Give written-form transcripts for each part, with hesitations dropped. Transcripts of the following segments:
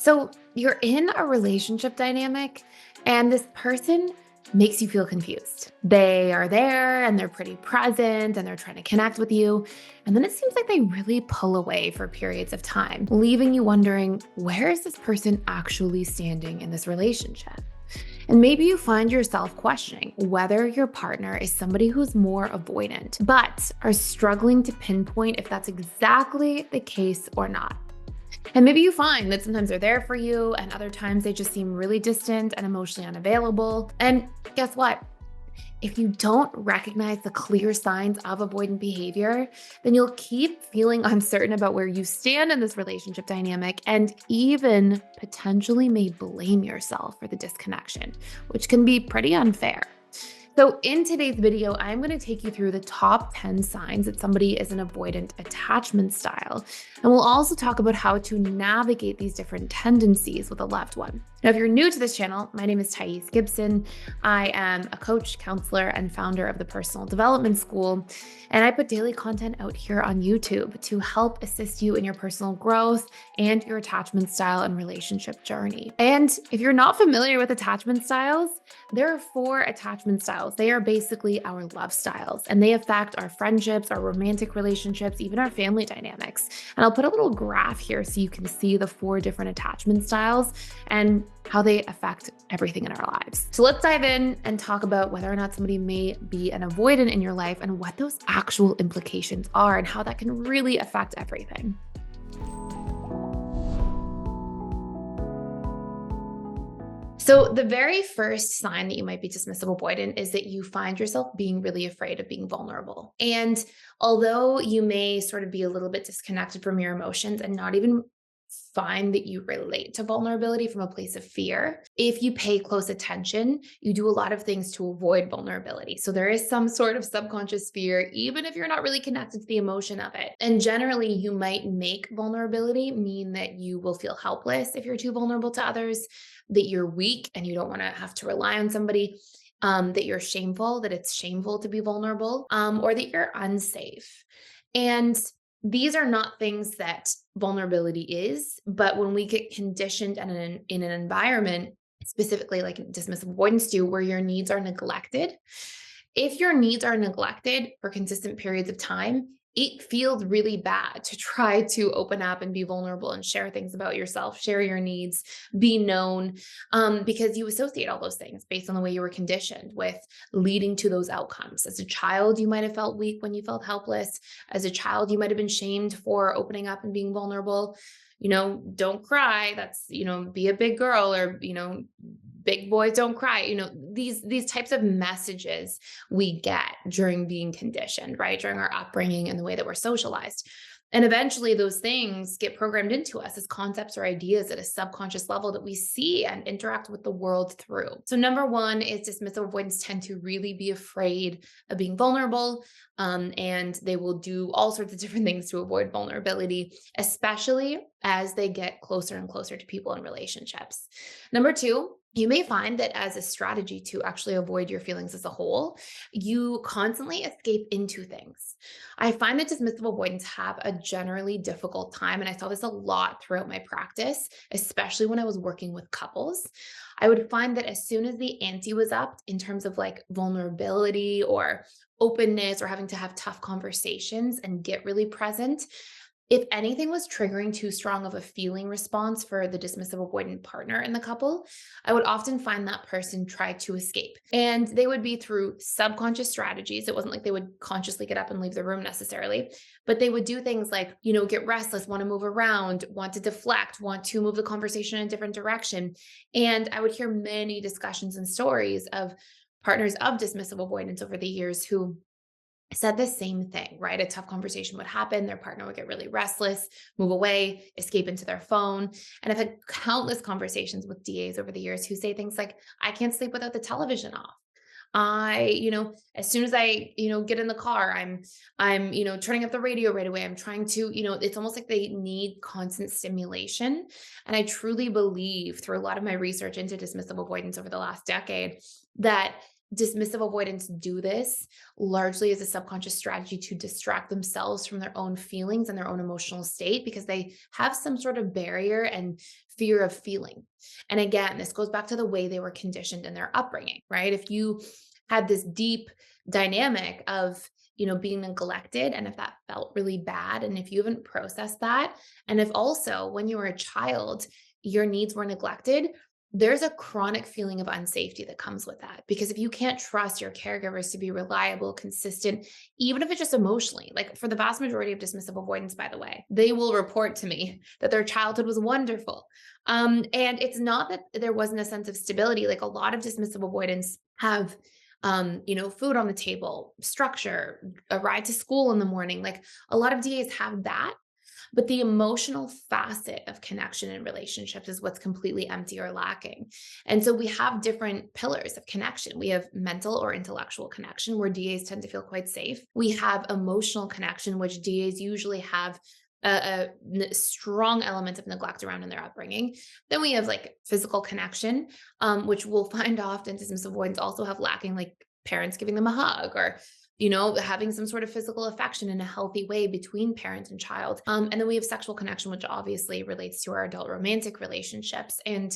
So you're in a relationship dynamic, and this person makes you feel confused. They are there and they're pretty present and they're trying to connect with you. And then it seems like they really pull away for periods of time, leaving you wondering, where is this person actually standing in this relationship? And maybe you find yourself questioning whether your partner is somebody who's more avoidant, but are struggling to pinpoint if that's exactly the case or not. And maybe you find that sometimes they're there for you, and other times they just seem really distant and emotionally unavailable. And guess what? If you don't recognize the clear signs of avoidant behavior, then you'll keep feeling uncertain about where you stand in this relationship dynamic and even potentially may blame yourself for the disconnection, which can be pretty unfair. So, in today's video, I'm going to take you through the top 10 signs that somebody is an avoidant attachment style. And we'll also talk about how to navigate these different tendencies with a loved one. Now, if you're new to this channel, my name is Gibson. I am a coach, counselor, and founder of the Personal Development School. And I put daily content out here on YouTube to help assist you in your personal growth and your attachment style and relationship journey. And if you're not familiar with attachment styles, there are 4 attachment styles. They are basically our love styles, and they affect our friendships, our romantic relationships, even our family dynamics. And I'll put a little graph here so you can see the 4 different attachment styles and how they affect everything in our lives. So let's dive in and talk about whether or not somebody may be an avoidant in your life and what those actual implications are and how that can really affect everything. So the very first sign that you might be dismissive avoidant is that you find yourself being really afraid of being vulnerable. And although you may sort of be a little bit disconnected from your emotions and not even find that you relate to vulnerability from a place of fear, if you pay close attention, you do a lot of things to avoid vulnerability. So there is some sort of subconscious fear, even if you're not really connected to the emotion of it. And generally, you might make vulnerability mean that you will feel helpless if you're too vulnerable to others, that you're weak and you don't want to have to rely on somebody, that you're shameful, that it's shameful to be vulnerable, or that you're unsafe. And these are not things that vulnerability is, but when we get conditioned in an environment, specifically like dismissive avoidance do, where your needs are neglected, if your needs are neglected for consistent periods of time, it feels really bad to try to open up and be vulnerable and share things about yourself, share your needs, be known, because you associate all those things based on the way you were conditioned with leading to those outcomes. As a child, you might have felt weak when you felt helpless. As a child, you might have been shamed for opening up and being vulnerable. Don't cry. That's, be a big girl, or, big boys don't cry. These types of messages we get during being conditioned, right? During our upbringing and the way that we're socialized. And eventually those things get programmed into us as concepts or ideas at a subconscious level that we see and interact with the world through. So number one is dismissive avoidants tend to really be afraid of being vulnerable. And they will do all sorts of different things to avoid vulnerability, especially as they get closer and closer to people in relationships. Number two, you may find that as a strategy to actually avoid your feelings as a whole, you constantly escape into things. I find that dismissive avoidants have a generally difficult time, and I saw this a lot throughout my practice, especially when I was working with couples. I would find that as soon as the ante was up in terms of like vulnerability or openness or having to have tough conversations and get really present, if anything was triggering too strong of a feeling response for the dismissive avoidant partner in the couple, I would often find that person try to escape. And they would be through subconscious strategies. It wasn't like they would consciously get up and leave the room necessarily, but they would do things like, get restless, want to move around, want to deflect, want to move the conversation in a different direction. And I would hear many discussions and stories of partners of dismissive avoidance over the years who said the same thing, right? A tough conversation would happen. Their partner would get really restless, move away, escape into their phone. And I've had countless conversations with DAs over the years who say things like, I can't sleep without the television off. As soon as I, get in the car, I'm, turning up the radio right away. I'm trying to, it's almost like they need constant stimulation. And I truly believe through a lot of my research into dismissive avoidance over the last decade that dismissive avoidants do this largely as a subconscious strategy to distract themselves from their own feelings and their own emotional state because they have some sort of barrier and fear of feeling. And again, this goes back to the way they were conditioned in their upbringing, right? If you had this deep dynamic of being neglected, and if that felt really bad, and if you haven't processed that, and if also when you were a child your needs were neglected, there's a chronic feeling of unsafety that comes with that. Because if you can't trust your caregivers to be reliable, consistent, even if it's just emotionally, like for the vast majority of dismissive avoidance, by the way, they will report to me that their childhood was wonderful. And it's not that there wasn't a sense of stability. Like a lot of dismissive avoidance have food on the table, structure, a ride to school in the morning. Like a lot of DAs have that, but the emotional facet of connection and relationships is what's completely empty or lacking. And so we have different pillars of connection. We have mental or intellectual connection, where DAs tend to feel quite safe. We have emotional connection, which DAs usually have strong element of neglect around in their upbringing. Then we have like physical connection, which we'll find often dismissive avoidants also have lacking, like parents giving them a hug or having some sort of physical affection in a healthy way between parent and child. And then we have sexual connection, which obviously relates to our adult romantic relationships. And,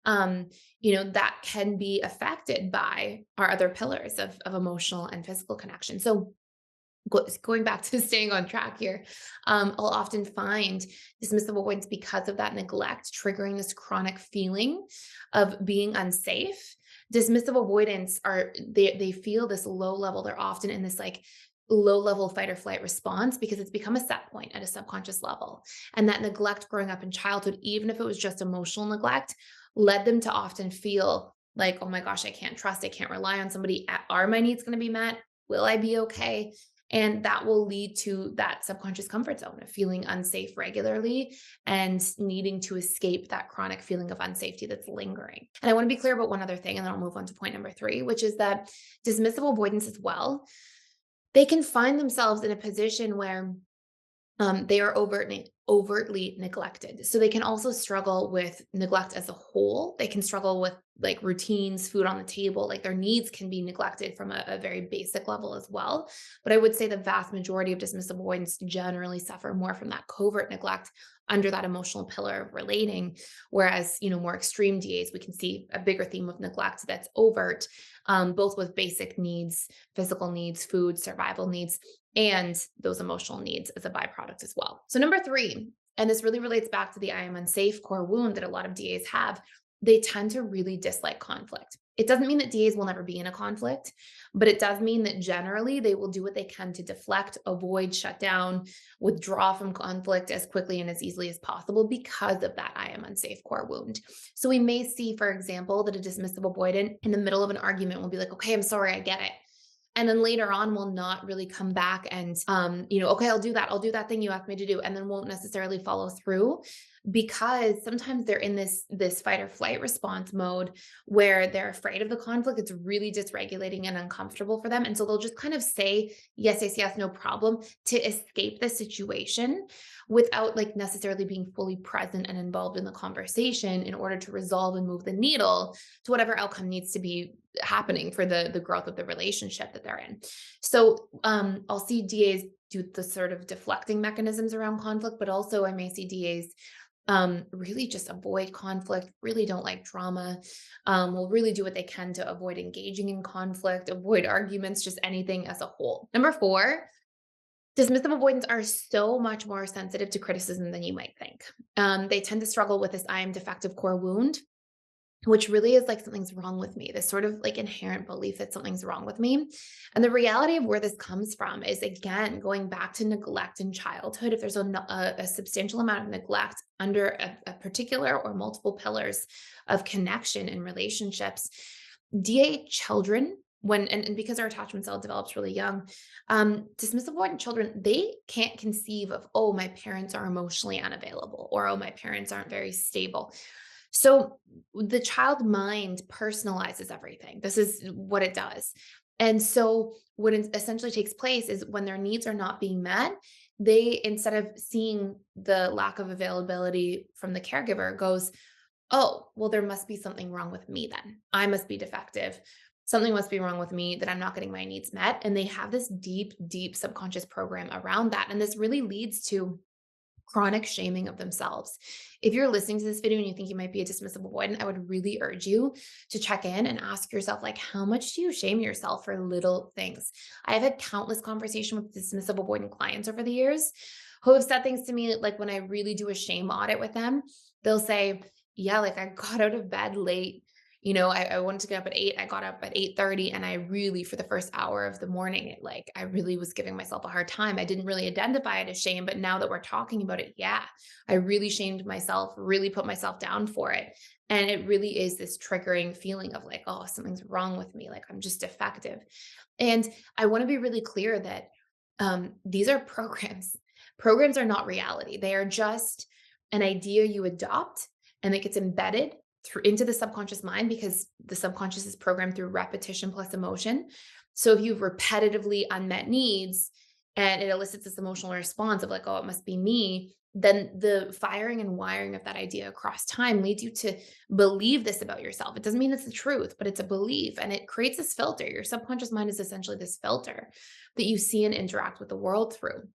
that can be affected by our other pillars of emotional and physical connection. So going back to staying on track here, I'll often find dismissive avoidance because of that neglect, triggering this chronic feeling of being unsafe. Dismissive avoidance they feel this low level. They're often in this like low level fight or flight response because it's become a set point at a subconscious level. And that neglect growing up in childhood, even if it was just emotional neglect, led them to often feel like, oh my gosh, I can't trust, I can't rely on somebody. Are my needs going to be met? Will I be okay? And that will lead to that subconscious comfort zone of feeling unsafe regularly and needing to escape that chronic feeling of unsafety that's lingering. And I want to be clear about one other thing, and then I'll move on to point number 3, which is that dismissive avoidance as well, they can find themselves in a position where they are overtly neglected. So they can also struggle with neglect as a whole. They can struggle with like routines, food on the table, like their needs can be neglected from a very basic level as well. But I would say the vast majority of dismissive avoidance generally suffer more from that covert neglect under that emotional pillar of relating. Whereas, more extreme DAs, we can see a bigger theme of neglect that's overt, both with basic needs, physical needs, food, survival needs, and those emotional needs as a byproduct as well. So number 3, and this really relates back to the I am unsafe core wound that a lot of DAs have, they tend to really dislike conflict. It doesn't mean that DAs will never be in a conflict, but it does mean that generally they will do what they can to deflect, avoid, shut down, withdraw from conflict as quickly and as easily as possible because of that I am unsafe core wound. So we may see, for example, that a dismissive avoidant in the middle of an argument will be like, okay, I'm sorry, I get it. And then later on will not really come back and, okay, I'll do that. I'll do that thing you asked me to do. And then won't necessarily follow through because sometimes they're in this fight or flight response mode where they're afraid of the conflict. It's really dysregulating and uncomfortable for them. And so they'll just kind of say, yes, yes, yes, no problem to escape the situation without like necessarily being fully present and involved in the conversation in order to resolve and move the needle to whatever outcome needs to be happening for the growth of the relationship that they're in. So I'll see DAs do the sort of deflecting mechanisms around conflict, but also I may see DAs really just avoid conflict, really don't like drama, will really do what they can to avoid engaging in conflict, avoid arguments, just anything as a whole. Number 4, dismissive avoidants are so much more sensitive to criticism than you might think. They tend to struggle with this I am defective core wound, which really is like something's wrong with me, this sort of like inherent belief that something's wrong with me. And the reality of where this comes from is, again, going back to neglect in childhood. If there's a substantial amount of neglect under a particular or multiple pillars of connection and relationships, DA children, and because our attachment style develops really young, dismissive avoidant children, they can't conceive of, oh, my parents are emotionally unavailable, or oh, my parents aren't very stable. So the child mind personalizes everything. This is what it does. And so what essentially takes place is when their needs are not being met, they, instead of seeing the lack of availability from the caregiver, goes, oh, well, there must be something wrong with me then. I must be defective. Something must be wrong with me that I'm not getting my needs met. And they have this deep, deep subconscious program around that. And this really leads to chronic shaming of themselves. If you're listening to this video and you think you might be a dismissive avoidant, I would really urge you to check in and ask yourself, like, how much do you shame yourself for little things? I have had countless conversation with dismissive avoidant clients over the years who have said things to me, like when I really do a shame audit with them, they'll say, yeah, like I got out of bed late. I wanted to get up at 8. I got up at 8:30 and I really, for the first hour of the morning, I really was giving myself a hard time. I didn't really identify it as shame, but now that we're talking about it, yeah, I really shamed myself, really put myself down for it. And it really is this triggering feeling of like, oh, something's wrong with me. Like I'm just defective. And I want to be really clear that these are programs. Programs are not reality. They are just an idea you adopt and it gets embedded through into the subconscious mind because the subconscious is programmed through repetition plus emotion. So if you've repetitively unmet needs and it elicits this emotional response of like, oh, it must be me, then the firing and wiring of that idea across time leads you to believe this about yourself. It doesn't mean it's the truth, but it's a belief and it creates this filter. Your subconscious mind is essentially this filter that you see and interact with the world through.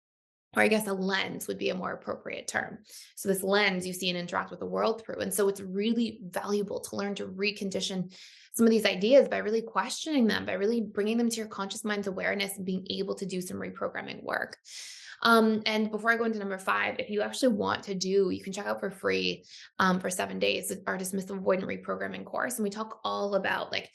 Or I guess a lens would be a more appropriate term. So this lens you see and interact with the world through. And so it's really valuable to learn to recondition some of these ideas by really questioning them, by really bringing them to your conscious mind's awareness and being able to do some reprogramming work. And before I go into number 5, if you actually want to do, you can check out for free for 7 days our dismissive avoidant reprogramming course. And we talk all about like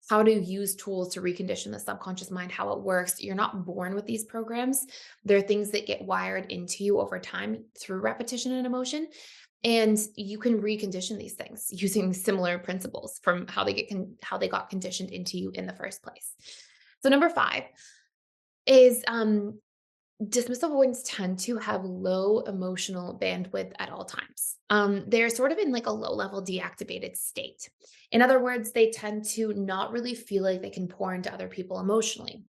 how to use tools to recondition the subconscious mind, how it works. You're not born with these programs. They're things that get wired into you over time through repetition and emotion. And you can recondition these things using similar principles from how they got conditioned into you in the first place. So number 5 is dismissive avoidants tend to have low emotional bandwidth at all times. They're sort of in like a low level deactivated state. In other words, they tend to not really feel like they can pour into other people emotionally.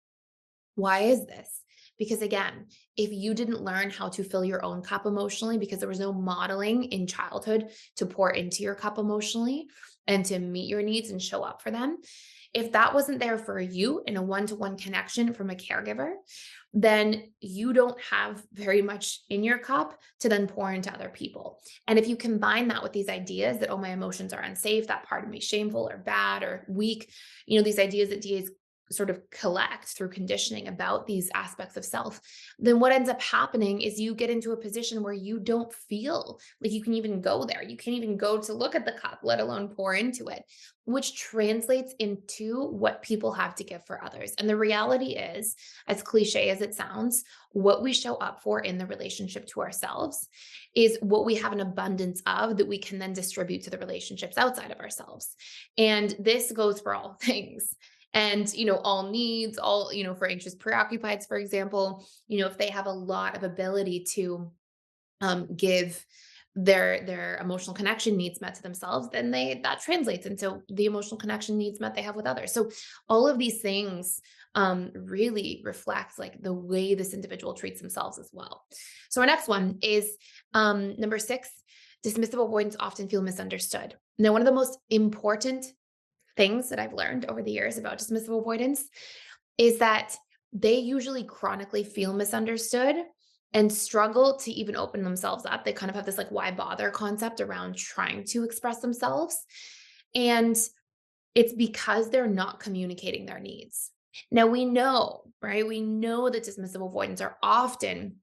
Why is this? Because again, if you didn't learn how to fill your own cup emotionally, because there was no modeling in childhood to pour into your cup emotionally and to meet your needs and show up for them, if that wasn't there for you in a one-to-one connection from a caregiver, then you don't have very much in your cup to then pour into other people. And if you combine that with these ideas that, oh, my emotions are unsafe, that part of me shameful or bad or weak, these ideas that DAs sort of collect through conditioning about these aspects of self, then what ends up happening is you get into a position where you don't feel like you can even go there. You can't even go to look at the cup, let alone pour into it, which translates into what people have to give for others. And the reality is, as cliche as it sounds, what we show up for in the relationship to ourselves is what we have an abundance of that we can then distribute to the relationships outside of ourselves. And this goes for all things. And, all needs, all, for anxious preoccupieds, for example, if they have a lot of ability to give their emotional connection needs met to themselves, then that translates into the emotional connection needs met they have with others. So all of these things really reflect like the way this individual treats themselves as well. So our next one is number 6. Dismissive avoidants often feel misunderstood. Now, one of the most important things that I've learned over the years about dismissive avoidance is that they usually chronically feel misunderstood and struggle to even open themselves up. They kind of have this like why bother concept around trying to express themselves. And it's because they're not communicating their needs. Now we know, right? We know that dismissive avoidants are often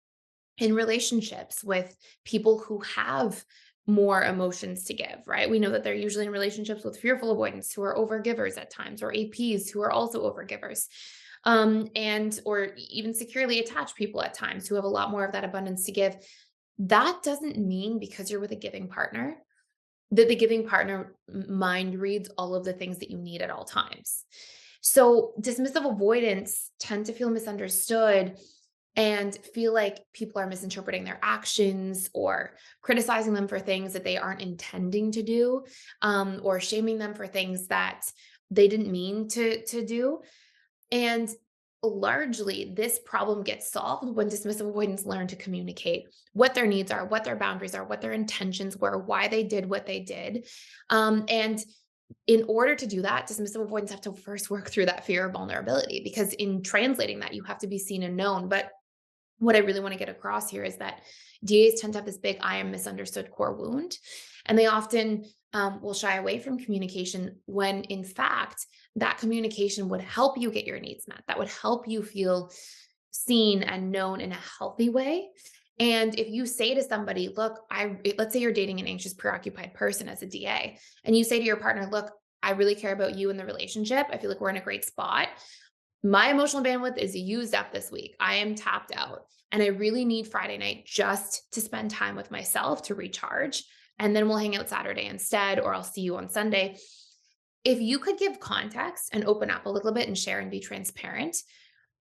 in relationships with people who have more emotions to give, right? We know that they're usually in relationships with fearful avoidants who are overgivers at times, or APs who are also overgivers, and or even securely attached people at times who have a lot more of that abundance to give. That doesn't mean because you're with a giving partner that the giving partner mind reads all of the things that you need at all times. So dismissive avoidants tend to feel misunderstood and feel like people are misinterpreting their actions or criticizing them for things that they aren't intending to do, or shaming them for things that they didn't mean to do. And largely, this problem gets solved when dismissive avoidants learn to communicate what their needs are, what their boundaries are, what their intentions were, why they did what they did. And In order to do that, dismissive avoidance have to first work through that fear of vulnerability, because in translating that, you have to be seen and known. But what I really want to get across here is that DAs tend to have this big I am misunderstood core wound, and they often will shy away from communication when, in fact, that communication would help you get your needs met. That would help you feel seen and known in a healthy way. And if you say to somebody, look, let's say you're dating an anxious, preoccupied person as a DA, and you say to your partner, look, I really care about you in the relationship. I feel like we're in a great spot. My emotional bandwidth is used up this week. I am tapped out. And I really need Friday night just to spend time with myself to recharge. And then we'll hang out Saturday instead, or I'll see you on Sunday. If you could give context and open up a little bit and share and be transparent,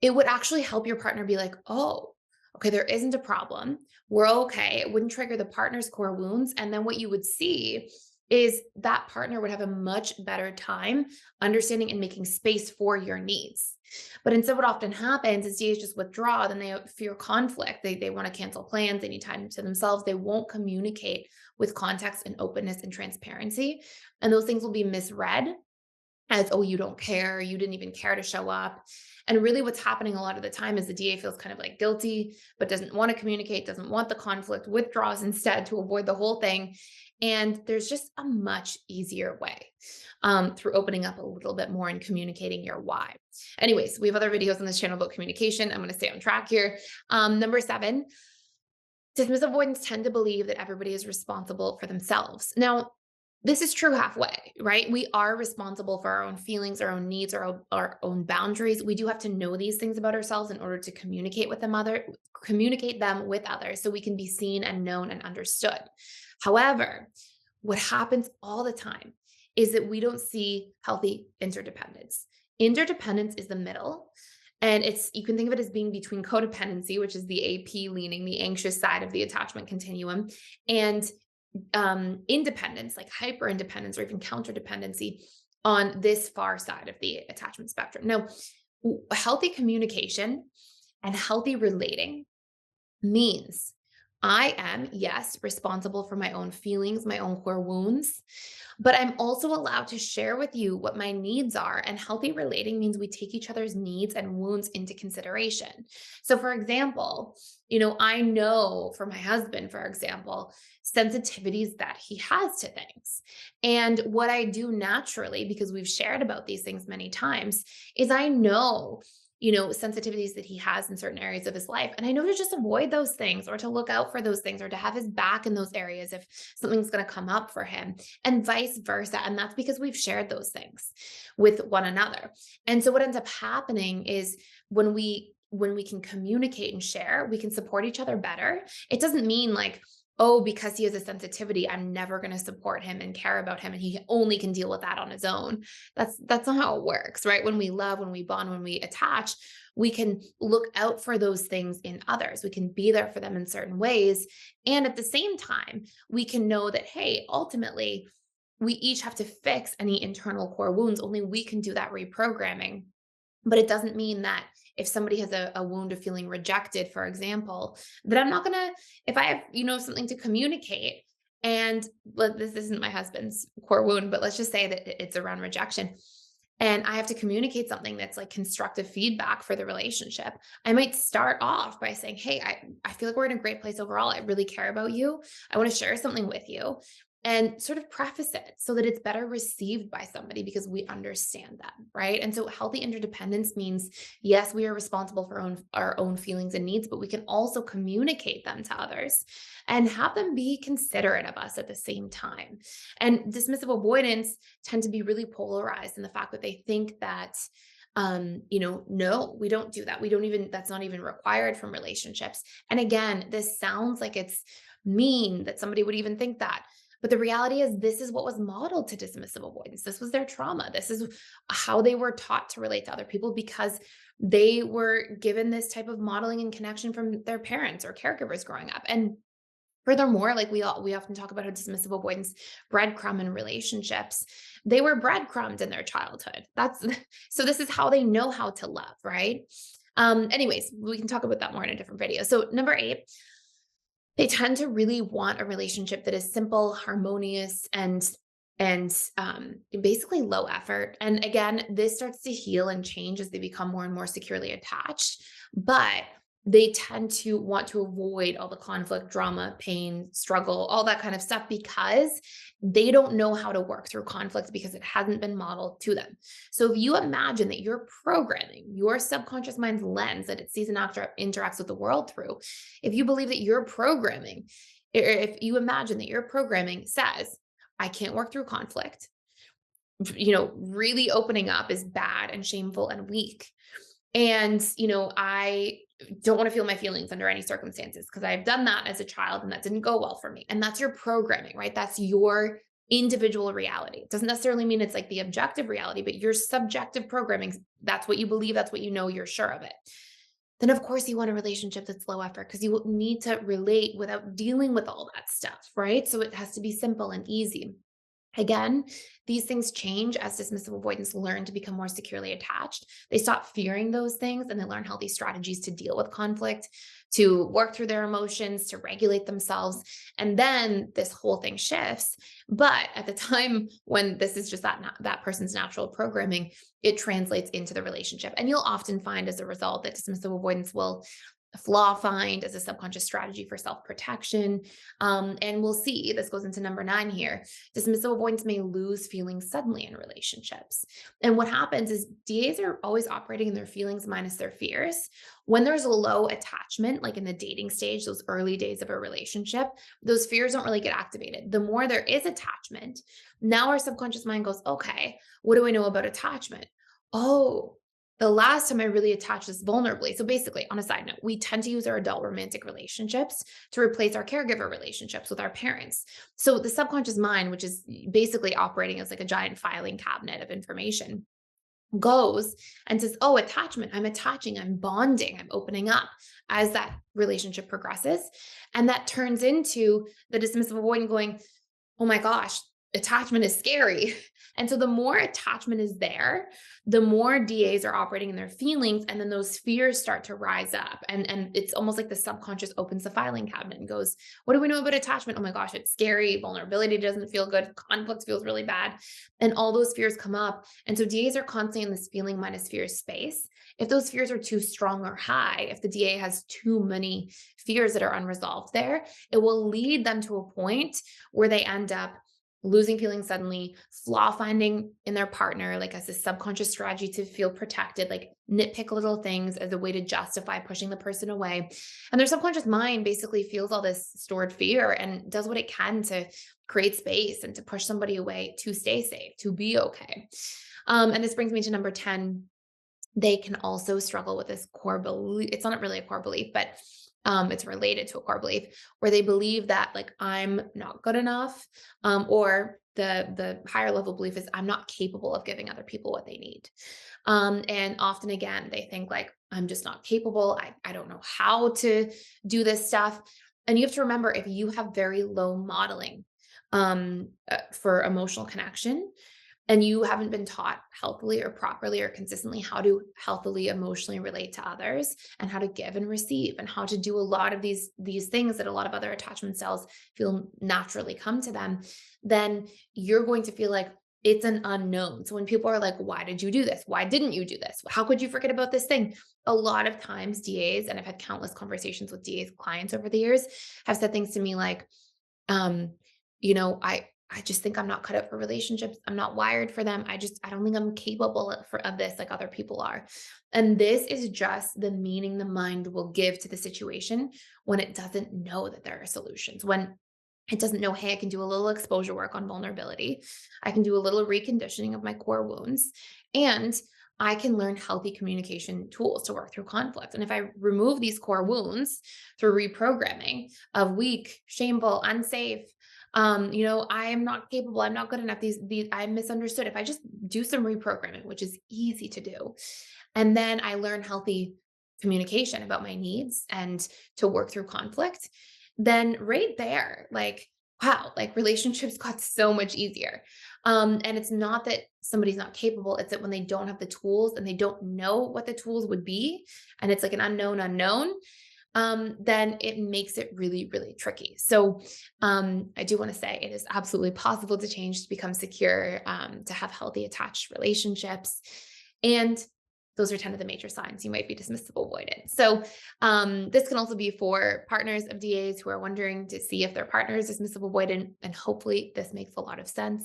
it would actually help your partner be like, oh, okay, there isn't a problem. We're okay. It wouldn't trigger the partner's core wounds. And then what you would see is that partner would have a much better time understanding and making space for your needs. But instead, what often happens is DAs just withdraw, then they fear conflict. They want to cancel plans. They need time to themselves. They won't communicate with context and openness and transparency. And those things will be misread as, oh, you don't care, you didn't even care to show up. And really what's happening a lot of the time is the DA feels kind of like guilty, but doesn't want to communicate, doesn't want the conflict, withdraws instead to avoid the whole thing. And there's just a much easier way through opening up a little bit more and communicating your why. Anyways, we have other videos on this channel about communication. I'm going to stay on track here. Number 7, dismissive avoidants tend to believe that everybody is responsible for themselves. Now, this is true halfway, right? We are responsible for our own feelings, our own needs, our own boundaries. We do have to know these things about ourselves in order to communicate them with others so we can be seen and known and understood. However, what happens all the time is that we don't see healthy interdependence. Interdependence is the middle. And you can think of it as being between codependency, which is the AP leaning, the anxious side of the attachment continuum, and independence, like hyper independence or even counter dependency on this far side of the attachment spectrum. Now, healthy communication and healthy relating means I am, yes, responsible for my own feelings, my own core wounds, but I'm also allowed to share with you what my needs are. And healthy relating means we take each other's needs and wounds into consideration. So, for example, I know for my husband, for example, sensitivities that he has to things. And what I do naturally, because we've shared about these things many times, is I know sensitivities that he has in certain areas of his life. And I know to just avoid those things or to look out for those things or to have his back in those areas if something's going to come up for him and vice versa. And that's because we've shared those things with one another. And so what ends up happening is when we can communicate and share, we can support each other better. It doesn't mean like, oh, because he has a sensitivity, I'm never going to support him and care about him and he only can deal with that on his own. That's not how it works, right? When we love, when we bond, when we attach, we can look out for those things in others. We can be there for them in certain ways. And at the same time, we can know that, hey, ultimately, we each have to fix any internal core wounds. Only we can do that reprogramming. But it doesn't mean that if somebody has a wound of feeling rejected, for example, that I'm not going to, if I have, something to communicate, and this isn't my husband's core wound, but let's just say that it's around rejection. And I have to communicate something that's like constructive feedback for the relationship. I might start off by saying, hey, I feel like we're in a great place overall. I really care about you. I want to share something with you and sort of preface it so that it's better received by somebody because we understand them, right? And so healthy interdependence means, yes, we are responsible for our own feelings and needs, but we can also communicate them to others and have them be considerate of us at the same time. And dismissive avoidants tend to be really polarized in the fact that they think that no, we don't do that. That's not even required from relationships. And again, this sounds like it's mean that somebody would even think that. But the reality is, this is what was modeled to dismissive avoidance. This was their trauma. This is how they were taught to relate to other people because they were given this type of modeling and connection from their parents or caregivers growing up. And furthermore, like we often talk about how dismissive avoidance breadcrumb in relationships. They were breadcrumbed in their childhood. So this is how they know how to love, right? Anyways, we can talk about that more in a different video. So number 8, they tend to really want a relationship that is simple, harmonious, and and basically low effort. And again, this starts to heal and change as they become more and more securely attached. But they tend to want to avoid all the conflict, drama, pain, struggle, all that kind of stuff because they don't know how to work through conflict because it hasn't been modeled to them. So if you imagine that you're programming your subconscious mind's lens that it sees and interacts with the world through, if you believe that your programming, or if you imagine that your programming says, I can't work through conflict, really opening up is bad and shameful and weak. And, I don't want to feel my feelings under any circumstances because I've done that as a child and that didn't go well for me. And that's your programming, right? That's your individual reality. It doesn't necessarily mean it's like the objective reality, but your subjective programming, that's what you believe, that's what you know, you're sure of it. Then, of course, you want a relationship that's low effort because you need to relate without dealing with all that stuff, right? So it has to be simple and easy. Again, these things change as dismissive avoidants learn to become more securely attached. They stop fearing those things and they learn healthy strategies to deal with conflict, to work through their emotions, to regulate themselves. And then this whole thing shifts. But at the time when this is just that person's natural programming, it translates into the relationship. And you'll often find as a result that dismissive avoidance will flaw find as a subconscious strategy for self-protection. And we'll see, this goes into number 9 here. Dismissive avoidance may lose feelings suddenly in relationships. And what happens is DAs are always operating in their feelings minus their fears. When there's a low attachment, like in the dating stage, those early days of a relationship, those fears don't really get activated. The more there is attachment, now our subconscious mind goes, okay, what do I know about attachment? Oh, the last time I really attached this vulnerably. So basically, on a side note, we tend to use our adult romantic relationships to replace our caregiver relationships with our parents. So the subconscious mind, which is basically operating as like a giant filing cabinet of information, goes and says, oh, attachment, I'm attaching, I'm bonding, I'm opening up as that relationship progresses. And that turns into the dismissive avoidant going, oh my gosh, attachment is scary. And so the more attachment is there, the more DAs are operating in their feelings, and then those fears start to rise up. And it's almost like the subconscious opens the filing cabinet and goes, what do we know about attachment? Oh my gosh, it's scary. Vulnerability doesn't feel good. Conflict feels really bad. And all those fears come up. And so DAs are constantly in this feeling minus fear space. If those fears are too strong or high, if the DA has too many fears that are unresolved there, it will lead them to a point where they end up losing feelings suddenly, flaw finding in their partner, like as a subconscious strategy to feel protected, like nitpick little things as a way to justify pushing the person away. And their subconscious mind basically feels all this stored fear and does what it can to create space and to push somebody away to stay safe, to be okay. And this brings me to number 10. They can also struggle with this core belief. It's not really a core belief, but it's related to a core belief where they believe that like I'm not good enough, or the higher level belief is I'm not capable of giving other people what they need. And often again, they think like I'm just not capable. I don't know how to do this stuff. And you have to remember if you have very low modeling for emotional connection, and you haven't been taught healthily or properly or consistently how to healthily emotionally relate to others and how to give and receive and how to do a lot of these things that a lot of other attachment styles feel naturally come to them, then you're going to feel like it's an unknown. So when people are like, why did you do this? Why didn't you do this? How could you forget about this thing? A lot of times DAs, and I've had countless conversations with DAs clients over the years, have said things to me like, um, I just think I'm not cut out for relationships. I'm not wired for them. I don't think I'm capable of this like other people are. And this is just the meaning the mind will give to the situation when it doesn't know that there are solutions. When it doesn't know, hey, I can do a little exposure work on vulnerability. I can do a little reconditioning of my core wounds. And I can learn healthy communication tools to work through conflict. And if I remove these core wounds through reprogramming of weak, shameful, unsafe, I am not capable, I'm not good enough, these I'm misunderstood. If I just do some reprogramming, which is easy to do, and then I learn healthy communication about my needs and to work through conflict, then right there, like, wow, like relationships got so much easier. And it's not that somebody's not capable, it's that when they don't have the tools and they don't know what the tools would be, and it's like an unknown unknown, then it makes it really, really tricky. So I do want to say it is absolutely possible to change, to become secure, to have healthy attached relationships. And those are 10 of the major signs you might be dismissive avoidant. So this can also be for partners of DAs who are wondering to see if their partner is dismissive avoidant. And hopefully this makes a lot of sense.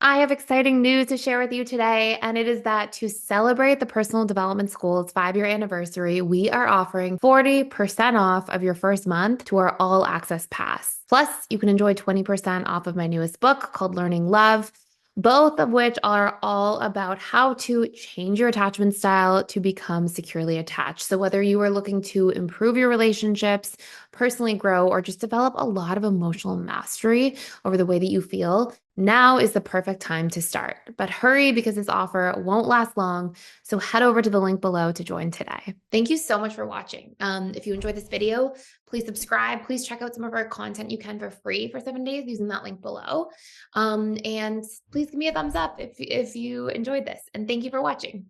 I have exciting news to share with you today, and it is that to celebrate the Personal Development School's 5-year anniversary, we are offering 40% off of your first month to our all access pass. Plus, you can enjoy 20% off of my newest book called Learning Love, both of which are all about how to change your attachment style to become securely attached. So, whether you are looking to improve your relationships, personally grow, or just develop a lot of emotional mastery over the way that you feel, now is the perfect time to start. But hurry because this offer won't last long. So head over to the link below to join today. Thank you so much for watching. If you enjoyed this video, please subscribe. Please check out some of our content you can for free for 7 days using that link below. And please give me a thumbs up if you enjoyed this. And thank you for watching.